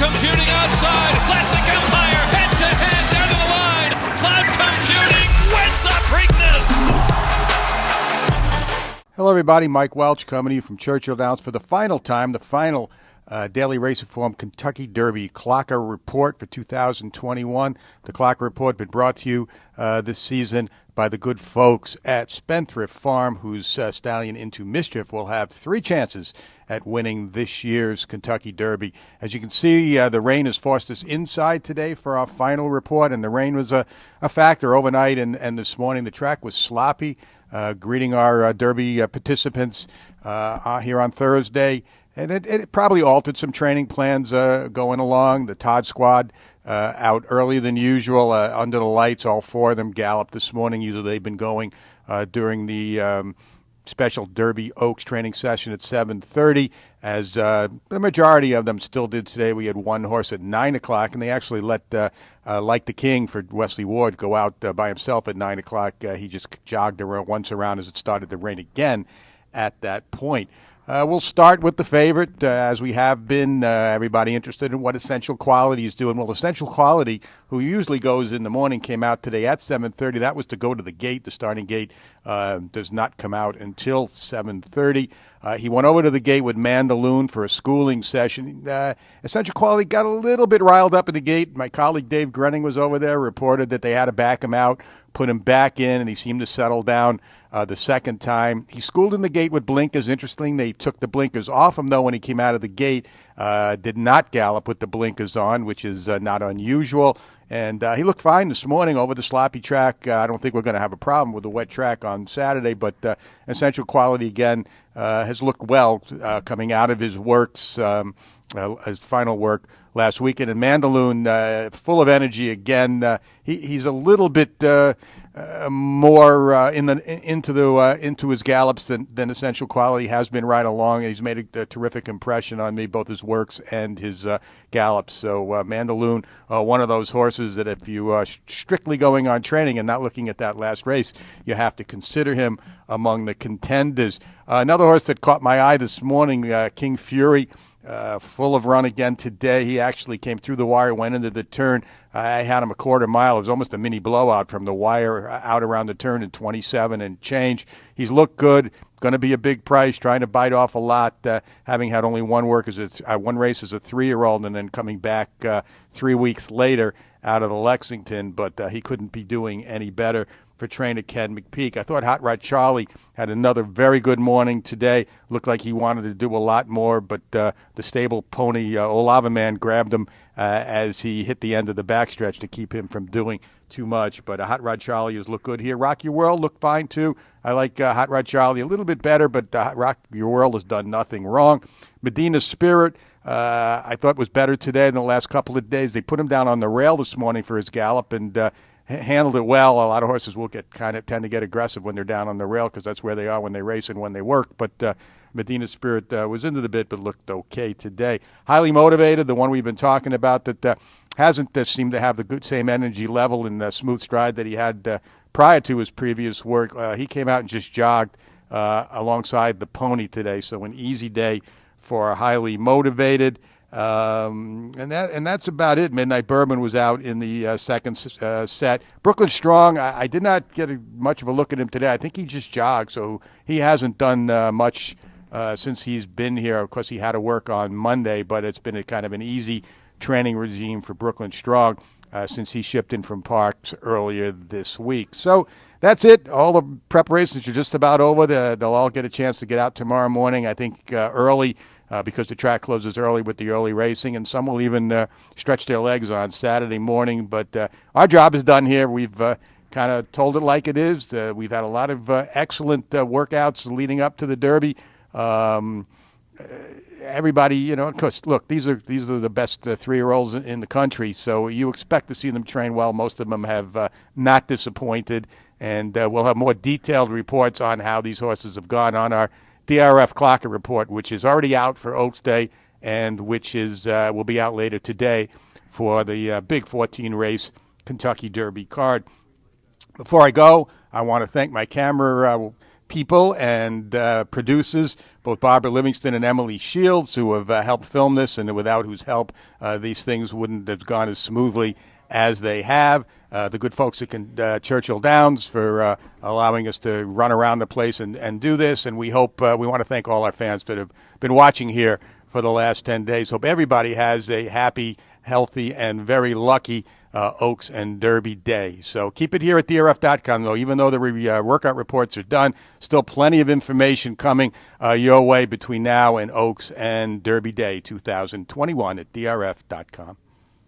computing outside. Classic Empire head-to-head down to the line. Cloud computing wins the Preakness. Hello, everybody. Mike Welsch coming to you from Churchill Downs for the final time, the final Daily Racing Form Kentucky Derby Clocker Report for 2021. The Clocker Report been brought to you this season by the good folks at Spendthrift Farm, whose stallion Into Mischief will have 3 chances at winning this year's Kentucky Derby. As you can see, the rain has forced us inside today for our final report, and the rain was a factor overnight and this morning. The track was sloppy. Greeting our Derby participants here on Thursday. And it probably altered some training plans going along. The Todd squad out earlier than usual under the lights. All 4 of them galloped this morning. Usually they've been going during the special Derby Oaks training session at 7:30, as the majority of them still did today. We had one horse at 9 o'clock, and they actually let Like the King for Wesley Ward go out by himself at 9 o'clock. He just jogged around once around as it started to rain again at that point. We'll start with the favorite, as we have been. Everybody interested in what Essential Quality is doing. Well, Essential Quality, who usually goes in the morning, came out today at 7:30. That was to go to the gate. The starting gate does not come out until 7:30. He went over to the gate with Mandaloon for a schooling session. Essential Quality got a little bit riled up at the gate. My colleague Dave Grenning was over there, reported that they had to back him out, put him back in, and he seemed to settle down the second time. He schooled in the gate with blinkers. Interesting, they took the blinkers off him, though, when he came out of the gate. Did not gallop with the blinkers on, which is not unusual. And he looked fine this morning over the sloppy track. I don't think we're going to have a problem with the wet track on Saturday, but Essential Quality, again, has looked well coming out of his works, his final work last weekend. And Mandaloon, full of energy again. He's a little bit more into his gallops than Essential Quality has been right along. He's made a terrific impression on me, both his works and his gallops. So Mandaloon, one of those horses that if you are strictly going on training and not looking at that last race, you have to consider him among the contenders. Another horse that caught my eye this morning, King Fury. Full of run again today. He actually came through the wire, went into the turn. I had him a quarter mile. It was almost a mini blowout from the wire out around the turn in 27 and change. He's looked good. Going to be a big price, trying to bite off a lot, having had only one race as a 3-year-old, and then coming back 3 weeks later out of the Lexington. But he couldn't be doing any better for trainer Ken McPeak. I thought Hot Rod Charlie had another very good morning today. Looked like he wanted to do a lot more, but the stable pony Olava Man grabbed him as he hit the end of the backstretch to keep him from doing too much. But Hot Rod Charlie has looked good here. Rock Your World looked fine too. I like Hot Rod Charlie a little bit better, but Rock Your World has done nothing wrong. Medina Spirit, I thought was better today than the last couple of days. They put him down on the rail this morning for his gallop and handled it well. A lot of horses will tend to get aggressive when they're down on the rail because that's where they are when they race and when they work. But Medina Spirit was into the bit but looked okay today. Highly Motivated, the one we've been talking about that hasn't seemed to have the same energy level and smooth stride that he had prior to his previous work. He came out and just jogged alongside the pony today, so an easy day for Highly Motivated. And that's about it. Midnight Bourbon was out in the second set. Brooklyn Strong, I did not get much of a look at him today. I think he just jogged, so he hasn't done much since he's been here. Of course, he had to work on Monday, but it's been a kind of an easy training regime for Brooklyn Strong since he shipped in from Parks earlier this week. So that's it. All the preparations are just about over. They'll all get a chance to get out tomorrow morning, I think early, because the track closes early with the early racing, and some will even stretch their legs on Saturday morning. But our job is done here. We've kind of told it like it is. We've had a lot of excellent workouts leading up to the Derby. Everybody, of course, look, these are the best 3-year-olds in the country, so you expect to see them train well. Most of them have not disappointed, and we'll have more detailed reports on how these horses have gone on our DRF Clocker report, which is already out for Oaks Day and which is will be out later today for the big 14-race Kentucky Derby card. Before I go, I want to thank my camera people and producers, both Barbara Livingston and Emily Shields, who have helped film this, and without whose help these things wouldn't have gone as smoothly as they have. The good folks at Churchill Downs for allowing us to run around the place and do this. And we hope, we want to thank all our fans that have been watching here for the last 10 days. Hope everybody has a happy, healthy, and very lucky Oaks and Derby day. So keep it here at DRF.com, though. Even though the workout reports are done, still plenty of information coming your way between now and Oaks and Derby Day 2021 at DRF.com.